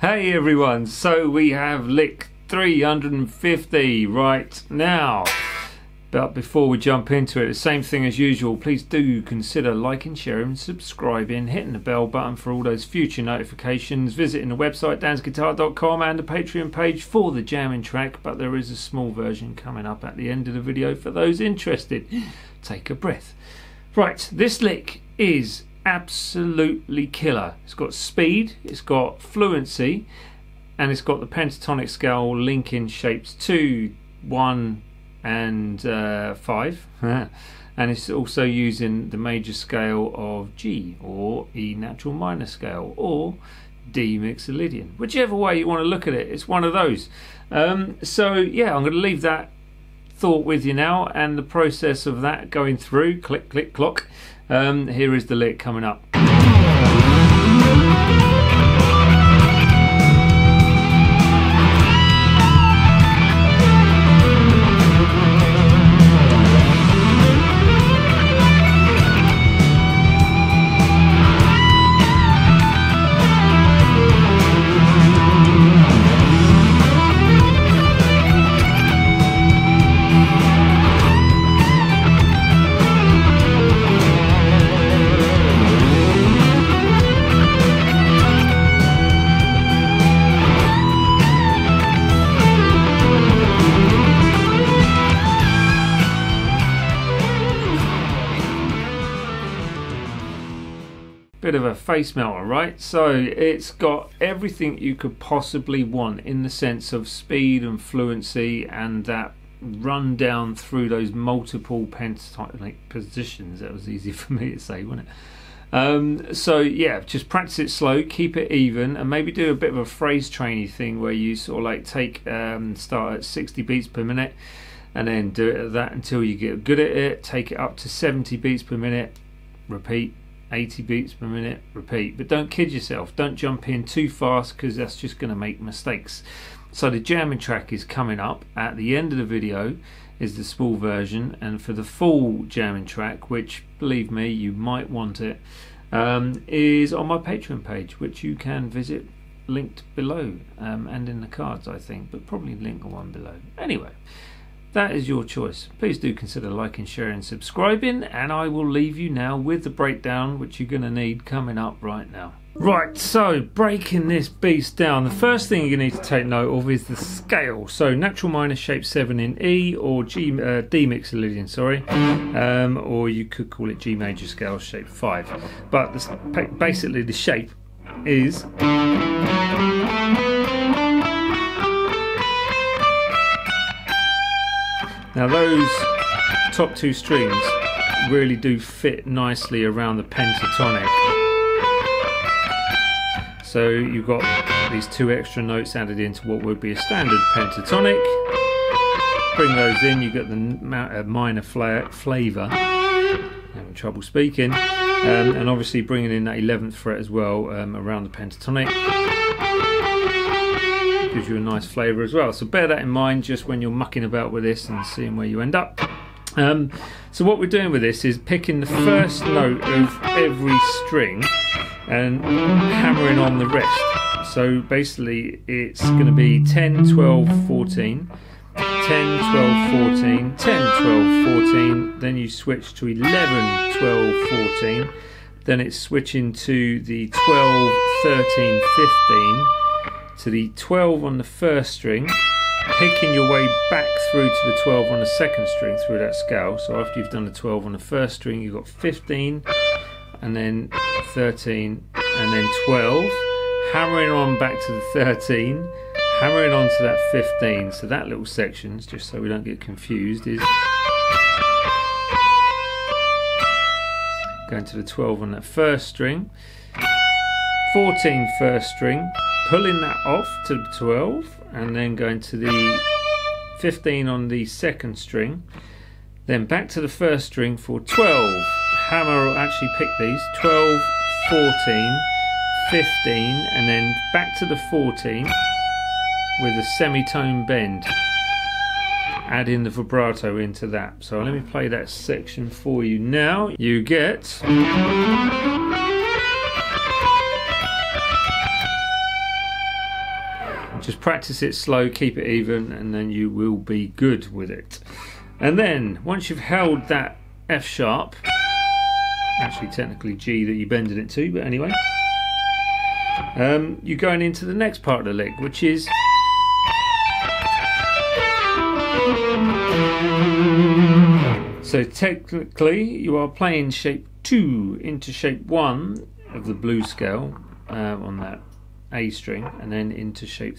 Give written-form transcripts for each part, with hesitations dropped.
Hey everyone, so we have lick 350 right now. But before we jump into it, the same thing as usual, please do consider liking, sharing, subscribing, hitting the bell button for all those future notifications, visiting the website dansguitar.com and the Patreon page for the jamming track, but there is a small version coming up at the end of the video for those interested. Take a breath. Right, this lick is absolutely killer. It's got speed, it's got fluency, and it's got the pentatonic scale linking shapes 2, 1 and 5 and it's also using the major scale of G or E natural minor scale or D Mixolydian, whichever way you want to look at it. It's one of those. So yeah, I'm going to leave that thought with you now and the process of that going through. Click click clock. Here is the lick coming up. Bit of a face melter, right? So it's got everything you could possibly want in the sense of speed and fluency and that run down through those multiple pentatonic positions. That was easy for me to say, wasn't it? So yeah, just practice it slow, keep it even, and maybe do a bit of a phrase trainy thing where you sort of like take start at 60 beats per minute and then do it at that until you get good at it, take it up to 70 beats per minute, repeat, 80 beats per minute, repeat. But don't kid yourself, don't jump in too fast because that's just going to make mistakes. So the jamming track is coming up at the end of the video, is the small version, and for the full jamming track, which believe me you might want it, is on my Patreon page, which you can visit, linked below, and in the cards I think, but probably link one below. Anyway, that is your choice. Please do consider liking, sharing, subscribing, and I will leave you now with the breakdown, which you're going to need coming up right now. Right, so breaking this beast down, the first thing you need to take note of is the scale. So natural minor shape 7 in E or D Mixolydian, sorry, or you could call it G major scale shape 5. But basically the shape is now those top two strings really do fit nicely around the pentatonic. So you've got these two extra notes added into what would be a standard pentatonic. Bring those in, you get the minor flavour. Having trouble speaking. And obviously bringing in that 11th fret as well around the pentatonic. Gives you a nice flavour as well, so bear that in mind just when you're mucking about with this and seeing where you end up. So what we're doing with this is picking the first note of every string and hammering on the rest. So basically it's going to be 10, 12, 14, 10, 12, 14, 10, 12, 14, then you switch to 11, 12, 14, then it's switching to the 12, 13, 15, to the 12 on the first string, picking your way back through to the 12 on the second string through that scale. So after you've done the 12 on the first string, you've got 15 and then 13 and then 12, hammering on back to the 13, hammering on to that 15. So that little section, just so we don't get confused, is going to the 12 on that first string, 14 first string, pulling that off to the 12 and then going to the 15 on the second string, then back to the first string for 12, hammer, actually pick these, 12, 14, 15 and then back to the 14 with a semitone bend, adding the vibrato into that. So let me play that section for you now. You get Just practice it slow, keep it even, and then you will be good with it. And then once you've held that F sharp, actually technically G that you bended it to, but anyway, you're going into the next part of the lick, which is so technically you are playing shape 2 into shape 1 of the blues scale on that A string, and then into shape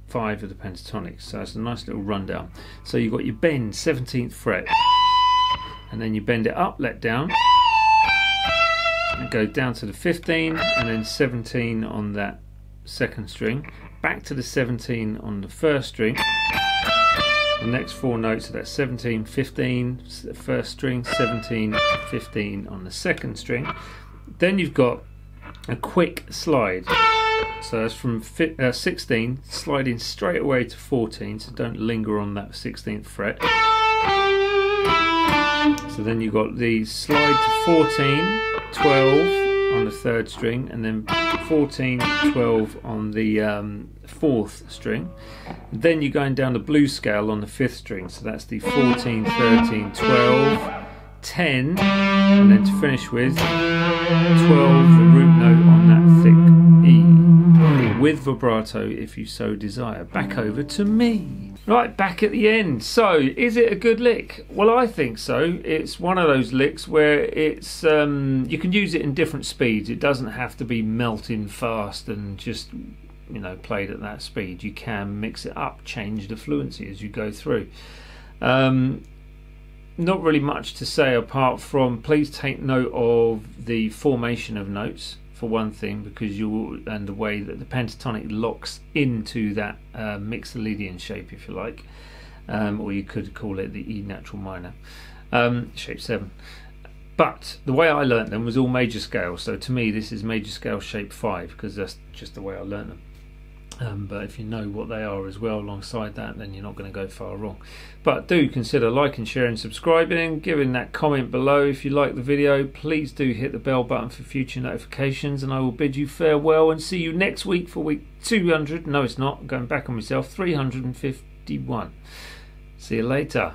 5 of the pentatonic. So it's a nice little rundown. So you've got your bend 17th fret, and then you bend it up, let down, and go down to the 15, and then 17 on that second string, back to the 17 on the first string. The next 4 notes are that 17, 15, the first string, 17, 15 on the second string. Then you've got a quick slide. So it's from 16, sliding straight away to 14, so don't linger on that 16th fret. So then you've got the slide to 14, 12 on the third string, and then 14, 12 on the 4th string. Then you're going down the blues scale on the 5th string, so that's the 14, 13, 12, 10, and then to finish with 12, the root note on that thick E, with vibrato if you so desire. Back over to me. Right, back at the end. So, is it a good lick? Well, I think so. It's one of those licks where it's you can use it in different speeds. It doesn't have to be melting fast and just, you know, played at that speed. You can mix it up, change the fluency as you go through. Not really much to say apart from please take note of the formation of notes for one thing, because and the way that the pentatonic locks into that Mixolydian shape, if you like, or you could call it the E natural minor, shape 7. But the way I learnt them was all major scale, so to me this is major scale shape 5, because that's just the way I learnt them. But if you know what they are as well alongside that, then you're not going to go far wrong. But do consider liking, sharing, subscribing, giving that comment below if you like the video. Please do hit the bell button for future notifications, and I will bid you farewell and see you next week for week 200. No, it's not. I'm going back on myself. 351. See you later.